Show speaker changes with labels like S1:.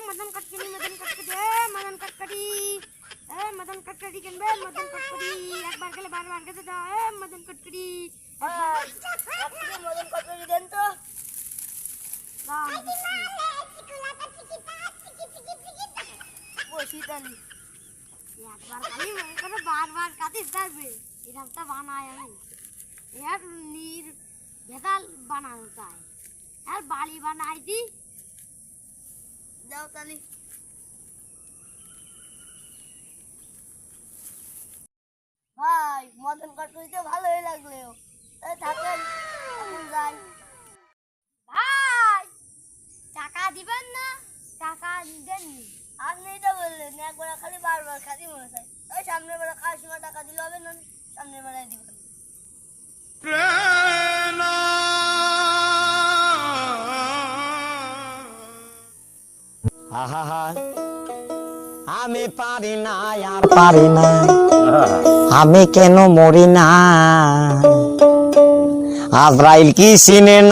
S1: मदन कटकटी मदन कटकटी मदन कटकटी किनबे मदन कटकटी एक बार खेले बार बार खेते जाओ मदन कटकटी मदन कटकटी देन तो শীতালি একবার খালি মনে করে বারবার কাটিস যাবে এরকমটা বানায় আমি এর নীর ভেদাল বানানো চাই আর বালি বানাই দি যাও তালি ভাই মদন কটকটিতে ভালোই লাগলো তাই থাকেন যাই ভাই টাকা দিবেন না টাকা দেননি আপনি তো বললেন একবার খালি বারবার খালি মনে চাই ওই সামনের বেলা খাওয়ার সময় টাকা দিলে হবে না সামনের বেলায় দিবেন
S2: আমি পারি না আর পারি না আমি কেন মরি না আজরাইল কি চিনে না